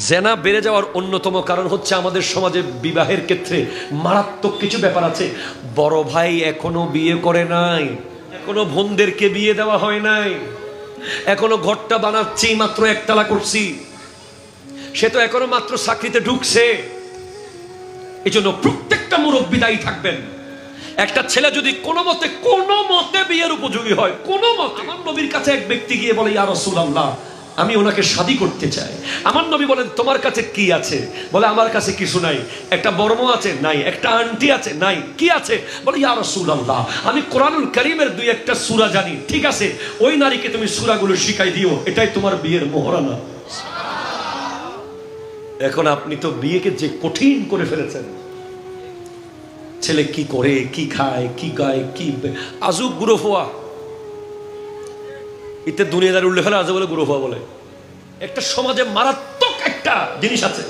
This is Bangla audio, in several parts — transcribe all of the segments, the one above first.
জেনা বেড়ে যাওয়ার অন্যতম কারণ হচ্ছে আমাদের সমাজে বিবাহের ক্ষেত্রে মারাত্মক কিছু ব্যাপার আছে। বড় ভাই এখনো বিয়ে করে নাই, এখনো বোনদেরকে বিয়ে দেওয়া হয় নাই, এখনো ঘরটা বানাচ্ছি, মাত্র একতলা করছি, সে তো এখনো মাত্র চাকরিতে ঢুকছে। এই জন্য প্রত্যেকটা মুরব্বী দায়ী থাকবেন। একটা ছেলে যদি কোনো মতে বিয়ের উপযোগী হয়, কোনো মতে, আমার নবীর কাছে এক ব্যক্তি গিয়ে বলে, ইয়া রাসূলুল্লাহ, আমি ওনাকে শাদী করতে চাই। আমার নবী বলেন, তোমার কাছে কি আছে? বলে, আমার কাছে কিছু নাই। একটা বর্ম আছে? নাই। একটা আন্টি আছে? নাই। কি আছে? বলে, ইয়া রাসূলুল্লাহ, আমি কোরআনুল কারীমের দুই একটা সূরা জানি। ঠিক আছে, ওই নারীকে তুমি সূরাগুলো শিখাই দিও, এটাই তোমার বিয়ের মোহরানা। এখন আপনি তো বিয়েকে যে কঠিন করে ফেলেছেন। ছেলে কি করে, কি খায়, কি গায়, কি আজব গুরুফোয়া, এতে দুনিয়াদার উল্লেখ ফেলে আজ বলে গুরুফোয়া বলে। একটা সমাজে মারাত্মক একটা জিনিস আছে,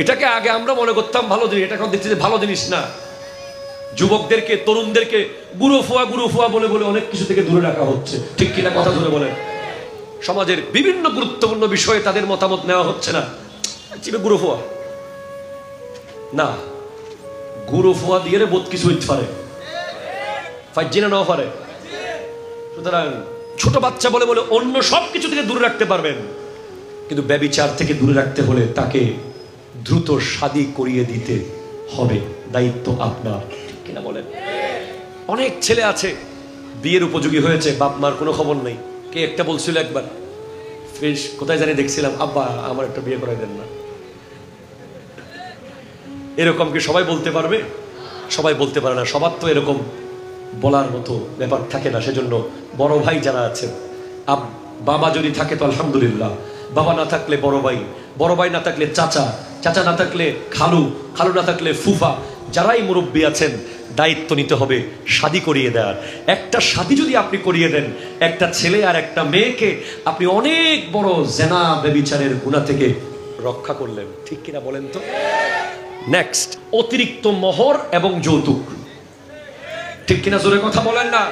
এটাকে আগে আমরা মনে করতাম ভালো জিনিস, এটা এখন দেখছি যে ভালো জিনিস না। যুবকদেরকে, তরুণদেরকে গুরুফোয়া বলে বলে অনেক কিছু থেকে দূরে রাখা হচ্ছে। ঠিক কিনা কথা ধরে বলেন? সমাজের বিভিন্ন গুরুত্বপূর্ণ বিষয়ে তাদের মতামত নেওয়া হচ্ছে না। গুরুফোয়া না, গুরুফোয়া দিয়ে বোধ কিছু হইতে পারে, ফাইজিনা নাও পারে। সুতরাং ছোট বাচ্চা বলে বলে অন্য সব কিছু থেকে দূরে রাখতে পারবেন, কিন্তু ব্যভিচার থেকে দূরে রাখতে হলে তাকে দ্রুত শাদী করিয়ে দিতে হবে। দায়িত্ব আপনার। ঠিক কিনা বলেন? অনেক ছেলে আছে বিয়ের উপযোগী হয়েছে, বাপ মার কোনো খবর নেই। কে একটা বলছিল একবার, কোথায় জানি দেখছিলাম, আব্বা আমার একটা বিয়ে করাই দেন না। এরকম কি সবাই বলতে পারবে? সবাই বলতে পারে না। সবার তো এরকম বলার মতো ব্যাপার থাকে না। সেজন্য বড় ভাই যারা আছেন, বাবা যদি থাকে তো আলহামদুলিল্লাহ, বাবা না থাকলে বড় ভাই, বড় ভাই না থাকলে চাচা, চাচা না থাকলে খালু, খালু না থাকলে ফুফা, যারাই মুরব্বী আছেন, দায়িত্ব নিতে হবে শাদী করিয়ে দেওয়ার। একটা শাদী যদি আপনি করিয়ে দেন, একটা ছেলে আর একটা মেয়েকে আপনি অনেক বড় জেনা ব্যভিচারের গুনাহ থেকে রক্ষা করলেন। ঠিক কিনা বলেন তো? নেক্সট, অতিরিক্ত মোহর এবং যৌতুক। ঠিক কিনা জোরে কথা বলেন না?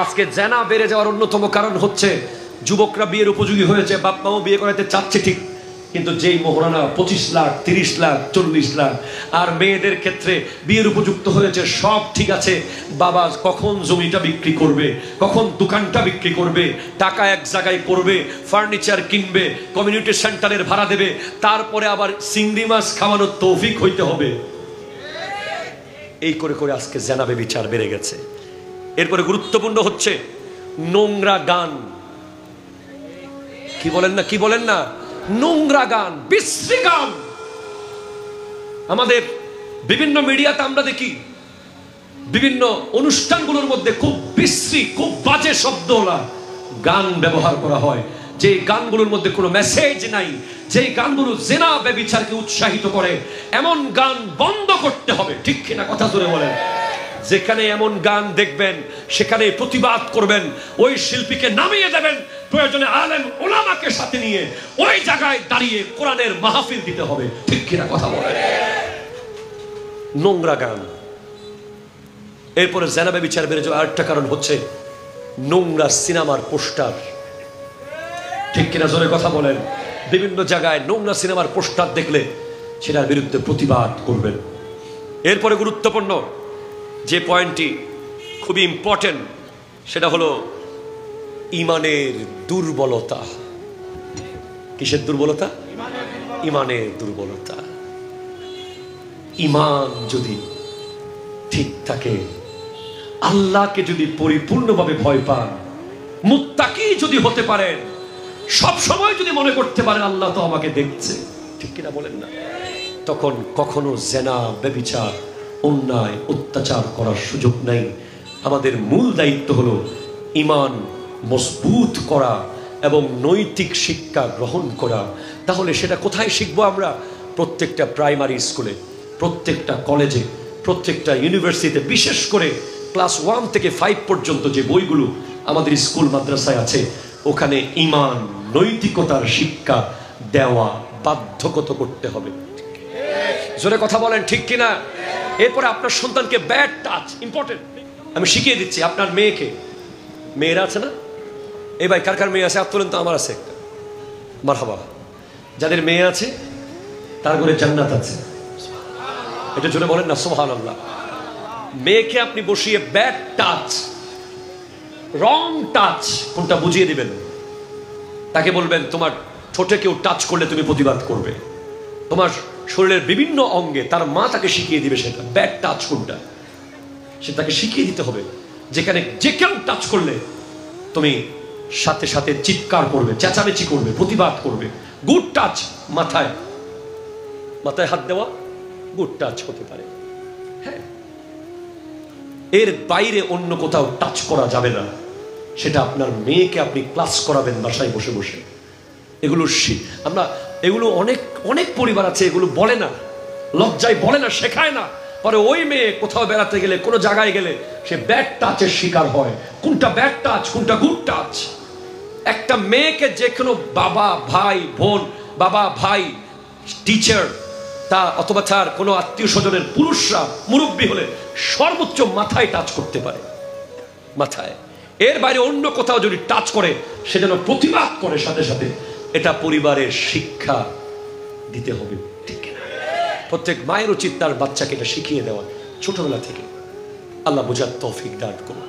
আজকে জেনা বেড়ে যাওয়ার অন্যতম কারণ হচ্ছে যুবকরা বিয়ের উপযোগী হয়েছে, বাপ মাও বিয়ে করাতে চাচ্ছে ঠিক, কিন্তু যেই মোহরানা 25 লাখ, 30 লাখ, 40 লাখ, আর মেয়েদের ক্ষেত্রে বিয়ের উপযুক্ত হয়েছে সব ঠিক আছে, বাবা কখন জমিটা বিক্রি করবে, কখন দোকানটা বিক্রি করবে, টাকা এক জায়গায় করবে, ফার্নিচার কিনবে, কমিউনিটি সেন্টারের ভাড়া দেবে, তারপরে আবার চিংড়ি মাছ খাওয়ানোর তৌফিক হইতে হবে। এই করে করে আজকে জেনা ব্যভিচার বেড়ে গেছে। এরপরে গুরুত্বপূর্ণ হচ্ছে নোংরা গান। কি বলেন না, কি বলেন না? নোংরা গান, বিশ্রী গান। আমাদের বিভিন্ন মিডিয়াতে আমরা দেখি, বিভিন্ন অনুষ্ঠানগুলোর মধ্যে খুব বিশ্রী, খুব বাজে শব্দওয়ালা গান ব্যবহার করা হয়, যে গানগুলোর মধ্যে কোনো মেসেজ নাই, যে গানগুলো জেনা ব্যভিচারকে উৎসাহিত করে, এমন গান বন্ধ করতে হবে। ঠিক কিনা কথা জোরে বলেন? যেখানে এমন গান দেখবেন সেখানে প্রতিবাদ করবেন, ওই শিল্পীকে নামিয়ে দেবেন, প্রয়োজনে আলেম ওলামাকে সাথে নিয়ে ওই জায়গায় দাঁড়িয়ে কোরআনের মাহফিল দিতে হবে। ঠিক কিনা কথা বলেন? নোংরা গান। এরপরে জেনা ব্যভিচার বেড়ে যাওয়ার আরেকটা কারণ হচ্ছে নোংরা সিনেমার পোস্টার। ঠিক কিনা জোরে কথা বলেন? বিভিন্ন জায়গায় নোংরা সিনেমার পোস্টার দেখলে সেটার বিরুদ্ধে প্রতিবাদ করবেন। এরপরে গুরুত্বপূর্ণ যে পয়েন্টটি খুবই ইম্পর্টেন্ট, সেটা হলো ইমানের দুর্বলতা। কিসের দুর্বলতা? ইমানের দুর্বলতা। ইমান যদি ঠিক থাকে, আল্লাহকে যদি পরিপূর্ণভাবে ভয় পান, মুত্তাকি যদি হতে পারেন, সব সময় যদি মনে করতে পারেন আল্লাহ তো আমাকে দেখছে, ঠিক কিনা বলেন না, তখন কখনো জেনা ব্যভিচার, অন্যায়, অত্যাচার করার সুযোগ নাই। আমাদের মূল দায়িত্ব হলো ইমান মজবুত করা এবং নৈতিক শিক্ষা গ্রহণ করা। তাহলে সেটা কোথায় শিখবো আমরা? প্রত্যেকটা প্রাইমারি স্কুলে, প্রত্যেকটা কলেজে, প্রত্যেকটা ইউনিভার্সিটিতে, বিশেষ করে ক্লাস 1 থেকে 5 পর্যন্ত যে বইগুলো আমাদের স্কুল মাদ্রাসায় আছে, ওখানে ইমান, নৈতিকতার শিক্ষা দেওয়া বাধ্যগত করতে হবে। জোরে কথা বলেন, ঠিক কিনা? এরপরে আপনার সন্তানকে ব্যাড টাচ ইম্পর্টেন্ট। আমি শিখিয়ে দিচ্ছি আপনার মেয়েকে, মেয়েরা আছে না, এই ভাই কার কার মেয়ে আছে হাত তোলেন তো? আমার আছে একটা, মারহাবা। যাদের মেয়ে আছে তার ঘরে জান্নাত আছে। এটা জন্য বলেন না সুবহানাল্লাহ। মেয়েকে আপনি বসিয়ে ব্যাড টাচ, রং টাচ কোনটা বুঝিয়ে দিবেন। তাকে বলবেন তোমার ঠোঁটে কেউ টাচ করলে তুমি প্রতিবাদ করবে, তোমার শরীরের বিভিন্ন অঙ্গে। তার মা তাকে শিখিয়ে দিবে সেটা ব্যাড টাচ কোনটা, সে তাকে শিখিয়ে দিতে হবে। যেখানে যে কেউ টাচ করলে তুমি সাথে সাথে চিৎকার করবে, চেঁচামেচি করবে, প্রতিবাদ করবে। গুড টাচ, মাথায় মাথায় হাত দেওয়া গুড টাচ হতে পারে। হ্যাঁ, এর বাইরে অন্য কোথাও টাচ করা যাবে না। সেটা আপনার মেয়েকে আপনি ক্লাস করাবেন বাসায় বসে বসে। এগুলো অনেক অনেক পরিবার আছে এগুলো বলে না, লজ্জায় বলে না, শেখায় না। পরে ওই মেয়ে কোথাও বেড়াতে গেলে, কোনো জায়গায় গেলে সে ব্যাড টাচের শিকার হয়। কোনটা ব্যাড টাচ, কোনটা গুড টাচ। একটা মেয়েকে যে কোনো বাবা ভাই বোন, বাবা ভাই টিচার তা অথবা তার কোনো আত্মীয় স্বজনের পুরুষরা মুরব্বী হলে সর্বোচ্চ মাথায় টাচ করতে পারে, মাথায়। এর বাইরে অন্য কোথাও যদি টাচ করে সে যেন প্রতিবাদ করে সাথে সাথে। এটা পরিবারের শিক্ষা দিতে হবে, ঠিক না? প্রত্যেক মায়ের উচিত তার বাচ্চাকে এটা শিখিয়ে দেওয়া ছোটবেলা থেকে। আল্লাহ বুঝার তৌফিক দান করুন।